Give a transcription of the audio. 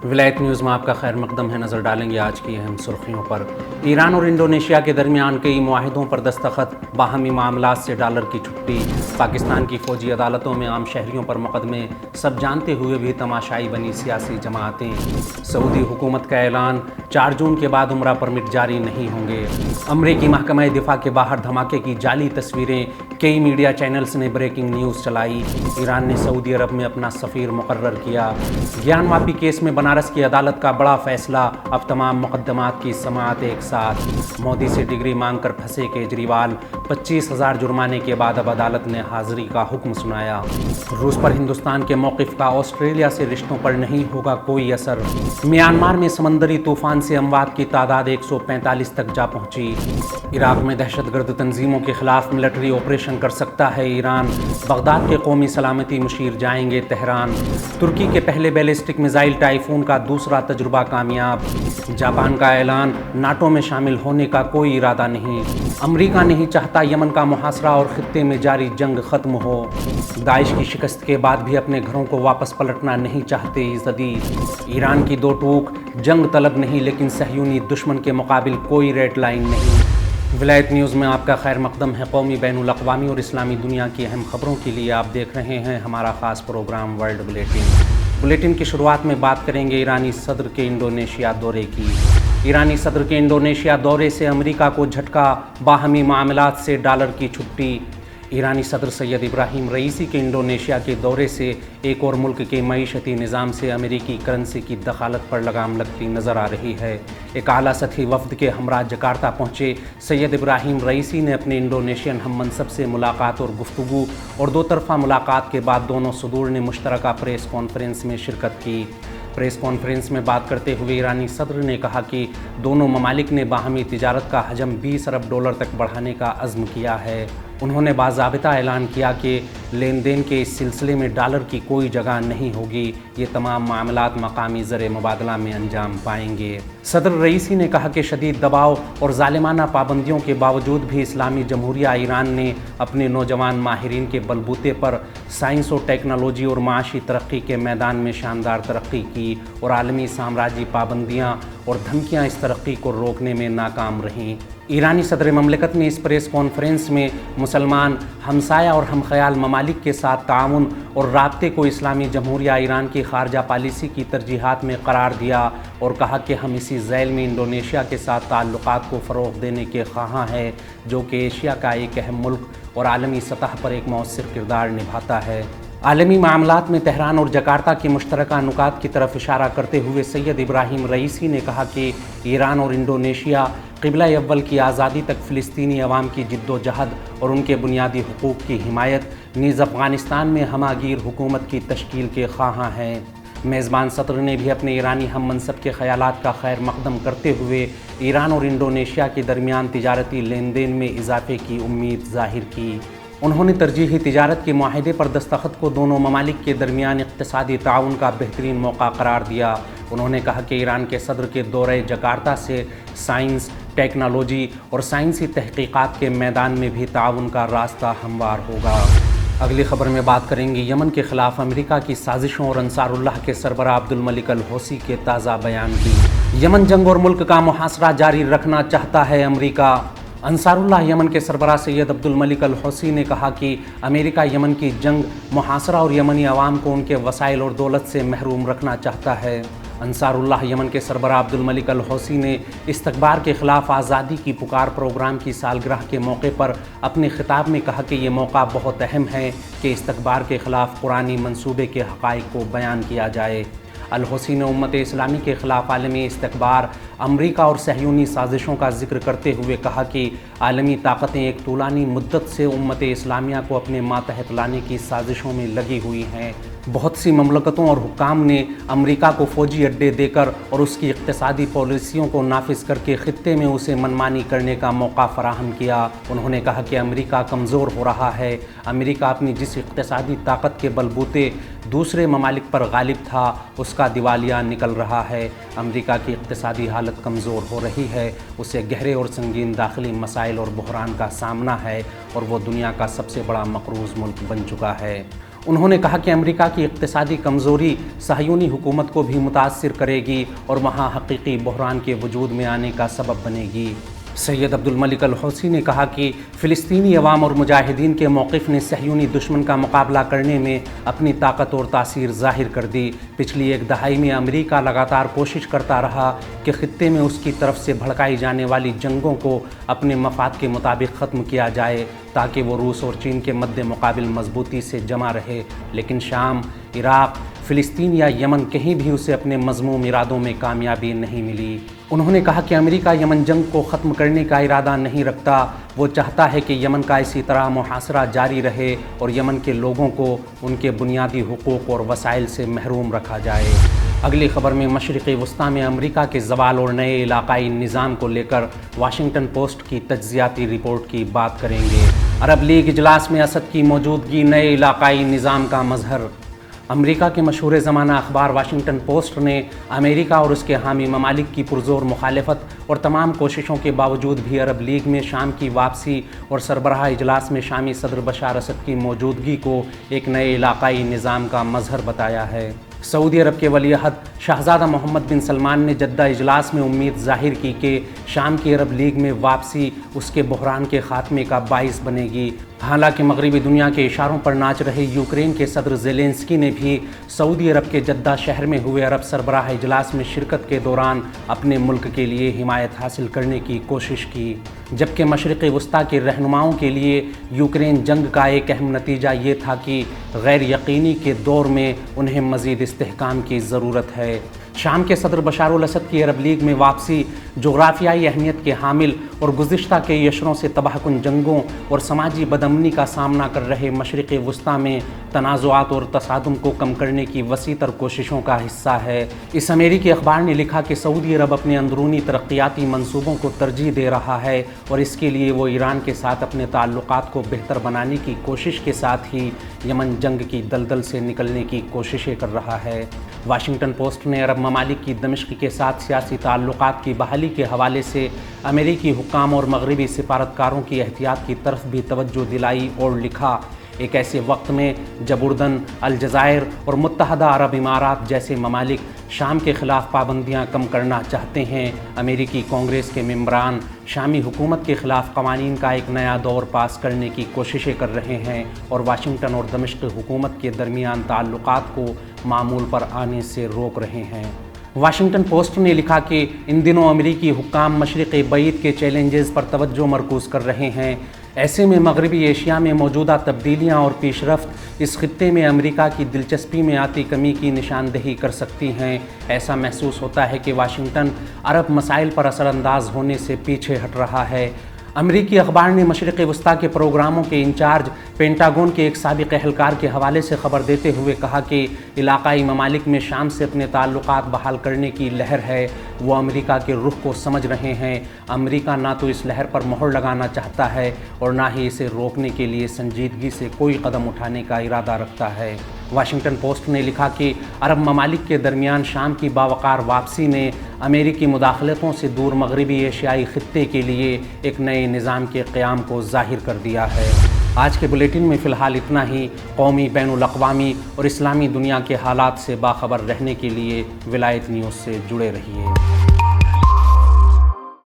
ولایت نیوز میں آپ کا خیر مقدم ہے۔ نظر ڈالیں گے آج کی اہم سرخیوں پر۔ ایران اور انڈونیشیا کے درمیان کئی معاہدوں پر دستخط، باہمی معاملات سے ڈالر کی چھٹی۔ پاکستان کی فوجی عدالتوں میں عام شہریوں پر مقدمے، سب جانتے ہوئے بھی تماشائی بنی سیاسی جماعتیں۔ سعودی حکومت کا اعلان، 4 جون کے بعد عمرہ پرمٹ جاری نہیں ہوں گے۔ امریکی محکمہ دفاع کے باہر دھماکے کی جعلی تصویریں، کئی میڈیا چینلز نے بریکنگ نیوز چلائی۔ ایران نے سعودی عرب میں اپنا سفیر مقرر کیا۔ گیان واپی کیس میں بنارس کی عدالت کا بڑا فیصلہ، اب تمام مقدمات کی سماعت ایک ساتھ۔ مودی سے ڈگری مانگ کر پھنسے کیجریوال، 25,000 جرمانے کے بعد اب عدالت نے حاضری کا حکم سنایا۔ روس پر ہندوستان کے موقف کا آسٹریلیا سے رشتوں پر نہیں ہوگا کوئی اثر۔ میانمار میں سمندری طوفان سے اموات کی تعداد 145 تک جا پہنچی۔ عراق میں دہشت گرد تنظیموں کے خلاف ملٹری آپریشن کر سکتا ہے ایران، بغداد کے قومی سلامتی مشیر جائیں گے تہران۔ ترکی کے پہلے بیلسٹک میزائل ٹائفون کا دوسرا تجربہ کامیاب۔ جاپان کا اعلان، ناٹو میں شامل ہونے کا کوئی ارادہ نہیں۔ امریکہ نہیں چاہتا یمن کا محاصرہ اور خطے میں جاری جنگ ختم ہو۔ داعش کی شکست کے بعد بھی اپنے گھروں کو واپس پلٹنا نہیں چاہتے عزدی۔ ایران کی دو ٹوک، جنگ طلب نہیں لیکن صہیونی دشمن کے مقابل کوئی ریڈ لائن نہیں۔ ولایت نیوز میں آپ کا خیر مقدم ہے۔ قومی، بین الاقوامی اور اسلامی دنیا کی اہم خبروں کے لیے آپ دیکھ رہے ہیں ہمارا خاص پروگرام ورلڈ بلیٹن۔ بلیٹن کی شروعات میں بات کریں گے ایرانی صدر کے انڈونیشیا دورے کی۔ ایرانی صدر کے انڈونیشیا دورے سے امریکہ کو جھٹکا، باہمی معاملات سے ڈالر کی چھٹی۔ ایرانی صدر سید ابراہیم رئیسی کے انڈونیشیا کے دورے سے ایک اور ملک کے معیشتی نظام سے امریکی کرنسی کی دخالت پر لگام لگتی نظر آ رہی ہے۔ ایک اعلیٰ سطحی وفد کے ہمراہ جکارتا پہنچے سید ابراہیم رئیسی نے اپنے انڈونیشین ہم منصب سے ملاقات اور گفتگو، اور 2 طرفہ ملاقات کے بعد دونوں صدور نے مشترکہ پریس کانفرنس میں شرکت کی۔ پریس کانفرنس میں بات کرتے ہوئے ایرانی صدر نے کہا کہ دونوں ممالک نے باہمی تجارت کا حجم $20 ارب تک بڑھانے کا عزم کیا ہے۔ انہوں نے باضابطہ اعلان کیا کہ لین دین کے اس سلسلے میں ڈالر کی کوئی جگہ نہیں ہوگی، یہ تمام معاملات مقامی زر مبادلہ میں انجام پائیں گے۔ صدر رئیسی نے کہا کہ شدید دباؤ اور ظالمانہ پابندیوں کے باوجود بھی اسلامی جمہوریہ ایران نے اپنے نوجوان ماہرین کے بلبوتے پر سائنس و ٹیکنالوجی اور معاشی ترقی کے میدان میں شاندار ترقی کی، اور عالمی سامراجی پابندیاں اور دھمکیاں اس ترقی کو روکنے میں ناکام رہیں۔ ایرانی صدر مملکت نے اس پریس کانفرنس میں مسلمان ہمسایہ اور ہم خیال ممالک کے ساتھ تعاون اور رابطے کو اسلامی جمہوریہ ایران کی خارجہ پالیسی کی ترجیحات میں قرار دیا، اور کہا کہ ہم اسی ذیل میں انڈونیشیا کے ساتھ تعلقات کو فروغ دینے کے خواہاں ہیں، جو کہ ایشیا کا ایک اہم ملک اور عالمی سطح پر ایک مؤثر کردار نبھاتا ہے۔ عالمی معاملات میں تہران اور جکارتا کے مشترکہ نکات کی طرف اشارہ کرتے ہوئے سید ابراہیم رئیسی نے کہا کہ ایران اور انڈونیشیا قبلہ اول کی آزادی تک فلسطینی عوام کی جد و جہد اور ان کے بنیادی حقوق کی حمایت، نیز افغانستان میں ہمہ گیر حکومت کی تشکیل کے خواہاں ہیں۔ میزبان صدر نے بھی اپنے ایرانی ہم منصب کے خیالات کا خیر مقدم کرتے ہوئے ایران اور انڈونیشیا کے درمیان تجارتی لین دین میں اضافے کی امید ظاہر کی۔ انہوں نے ترجیحی تجارت کے معاہدے پر دستخط کو دونوں ممالک کے درمیان اقتصادی تعاون کا بہترین موقع قرار دیا۔ انہوں نے کہا کہ ایران کے صدر کے دورہ جکارتا سے سائنس، ٹیکنالوجی اور سائنسی تحقیقات کے میدان میں بھی تعاون کا راستہ ہموار ہوگا۔ اگلی خبر میں بات کریں گے یمن کے خلاف امریکہ کی سازشوں اور انصار اللہ کے سربراہ عبد الملک الحوثی کے تازہ بیان کی۔ یمن جنگ اور ملک کا محاصرہ جاری رکھنا چاہتا ہے امریکہ۔ انصار اللہ یمن کے سربراہ سید عبد الملک الحوثی نے کہا کہ امریکہ یمن کی جنگ، محاصرہ اور یمنی عوام کو ان کے وسائل اور دولت سے محروم رکھنا چاہتا ہے۔ انصار اللہ یمن کے سربراہ عبد الملک الحوثی نے استکبار کے خلاف آزادی کی پکار پروگرام کی سالگرہ کے موقع پر اپنے خطاب میں کہا کہ یہ موقع بہت اہم ہے کہ استکبار کے خلاف قرآنی منصوبے کے حقائق کو بیان کیا جائے۔ الحوثی نے امت اسلامی کے خلاف عالمی استکبار، امریکہ اور صہیونی سازشوں کا ذکر کرتے ہوئے کہا کہ عالمی طاقتیں ایک طولانی مدت سے امت اسلامیہ کو اپنے ماتحت لانے کی سازشوں میں لگی ہوئی ہیں۔ بہت سی مملکتوں اور حکام نے امریکہ کو فوجی اڈے دے کر اور اس کی اقتصادی پالیسیوں کو نافذ کر کے خطے میں اسے منمانی کرنے کا موقع فراہم کیا۔ انہوں نے کہا کہ امریکہ کمزور ہو رہا ہے۔ امریکہ اپنی جس اقتصادی طاقت کے بلبوتے دوسرے ممالک پر غالب تھا، اس کا دیوالیہ نکل رہا ہے۔ امریکہ کی اقتصادی حالت کمزور ہو رہی ہے، اسے گہرے اور سنگین داخلی مسائل اور بحران کا سامنا ہے، اور وہ دنیا کا سب سے بڑا مقروض ملک بن چکا ہے۔ انہوں نے کہا کہ امریکہ کی اقتصادی کمزوری صہیونی حکومت کو بھی متاثر کرے گی اور وہاں حقیقی بحران کے وجود میں آنے کا سبب بنے گی۔ سید عبد الملک الحوثی نے کہا کہ فلسطینی عوام اور مجاہدین کے موقف نے صہیونی دشمن کا مقابلہ کرنے میں اپنی طاقت اور تاثیر ظاہر کر دی۔ پچھلی ایک دہائی میں امریکہ لگاتار کوشش کرتا رہا کہ خطے میں اس کی طرف سے بھڑکائی جانے والی جنگوں کو اپنے مفاد کے مطابق ختم کیا جائے تاکہ وہ روس اور چین کے مد مقابل مضبوطی سے جمع رہے، لیکن شام، عراق، فلسطین یا یمن کہیں بھی اسے اپنے مذموم ارادوں میں کامیابی نہیں ملی۔ انہوں نے کہا کہ امریکہ یمن جنگ کو ختم کرنے کا ارادہ نہیں رکھتا، وہ چاہتا ہے کہ یمن کا اسی طرح محاصرہ جاری رہے اور یمن کے لوگوں کو ان کے بنیادی حقوق اور وسائل سے محروم رکھا جائے۔ اگلی خبر میں مشرقی وسطی میں امریکہ کے زوال اور نئے علاقائی نظام کو لے کر واشنگٹن پوسٹ کی تجزیاتی رپورٹ کی بات کریں گے۔ عرب لیگ اجلاس میں اسد کی موجودگی نئے علاقائی نظام کا مظہر۔ امریکہ کے مشہور زمانہ اخبار واشنگٹن پوسٹ نے امریکہ اور اس کے حامی ممالک کی پرزور مخالفت اور تمام کوششوں کے باوجود بھی عرب لیگ میں شام کی واپسی اور سربراہ اجلاس میں شامی صدر بشار اسد کی موجودگی کو ایک نئے علاقائی نظام کا مظہر بتایا ہے۔ سعودی عرب کے ولی عہد شہزادہ محمد بن سلمان نے جدہ اجلاس میں امید ظاہر کی کہ شام کی عرب لیگ میں واپسی اس کے بحران کے خاتمے کا باعث بنے گی۔ حالانکہ مغربی دنیا کے اشاروں پر ناچ رہے یوکرین کے صدر زیلنسکی نے بھی سعودی عرب کے جدہ شہر میں ہوئے عرب سربراہ اجلاس میں شرکت کے دوران اپنے ملک کے لیے حمایت حاصل کرنے کی کوشش کی، جبکہ مشرق وسطی کے رہنماؤں کے لیے یوکرین جنگ کا ایک اہم نتیجہ یہ تھا کہ غیر یقینی کے دور میں انہیں مزید استحکام کی ضرورت ہے۔ شام کے صدر بشار الاسد کی عرب لیگ میں واپسی جغرافیائی اہمیت کے حامل اور گزشتہ کئی عشروں سے تباہ کن جنگوں اور سماجی بدامنی کا سامنا کر رہے مشرق وسطی میں تنازعات اور تصادم کو کم کرنے کی وسیع تر کوششوں کا حصہ ہے۔ اس امریکی اخبار نے لکھا کہ سعودی عرب اپنے اندرونی ترقیاتی منصوبوں کو ترجیح دے رہا ہے اور اس کے لیے وہ ایران کے ساتھ اپنے تعلقات کو بہتر بنانے کی کوشش کے ساتھ ہی یمن جنگ کی دلدل سے نکلنے کی کوششیں کر رہا ہے۔ واشنگٹن پوسٹ نے عرب ممالک کی دمشق کے ساتھ سیاسی تعلقات کی بحالی کے حوالے سے امریکی حکام اور مغربی سفارتکاروں کی احتیاط کی طرف بھی توجہ دلائی اور لکھا، ایک ایسے وقت میں جب اردن، الجزائر اور متحدہ عرب امارات جیسے ممالک شام کے خلاف پابندیاں کم کرنا چاہتے ہیں، امریکی کانگریس کے ممبران شامی حکومت کے خلاف قوانین کا ایک نیا دور پاس کرنے کی کوششیں کر رہے ہیں اور واشنگٹن اور دمشق حکومت کے درمیان تعلقات کو معمول پر آنے سے روک رہے ہیں۔ واشنگٹن پوسٹ نے لکھا کہ ان دنوں امریکی حکام مشرق بعید کے چیلنجز پر توجہ مرکوز کر رہے ہیں۔ ایسے میں مغربی ایشیا میں موجودہ تبدیلیاں اور پیش رفت اس خطے میں امریکہ کی دلچسپی میں آتی کمی کی نشاندہی کر سکتی ہیں۔ ایسا محسوس ہوتا ہے کہ واشنگٹن عرب مسائل پر اثر انداز ہونے سے پیچھے ہٹ رہا ہے۔ امریکی اخبار نے مشرق وسطی کے پروگراموں کے انچارج پینٹاگون کے ایک سابق اہلکار کے حوالے سے خبر دیتے ہوئے کہا کہ علاقائی ممالک میں شام سے اپنے تعلقات بحال کرنے کی لہر ہے، وہ امریکہ کے رخ کو سمجھ رہے ہیں۔ امریکہ نہ تو اس لہر پر مہر لگانا چاہتا ہے اور نہ ہی اسے روکنے کے لیے سنجیدگی سے کوئی قدم اٹھانے کا ارادہ رکھتا ہے۔ واشنگٹن پوسٹ نے لکھا کہ عرب ممالک کے درمیان شام کی باوقار واپسی نے امریکی مداخلتوں سے دور مغربی ایشیائی خطے کے لیے ایک نئے نظام کے قیام کو ظاہر کر دیا ہے۔ آج کے بلیٹن میں فی الحال اتنا ہی۔ قومی، بین الاقوامی اور اسلامی دنیا کے حالات سے باخبر رہنے کے لیے ولایت نیوز سے جڑے رہیے۔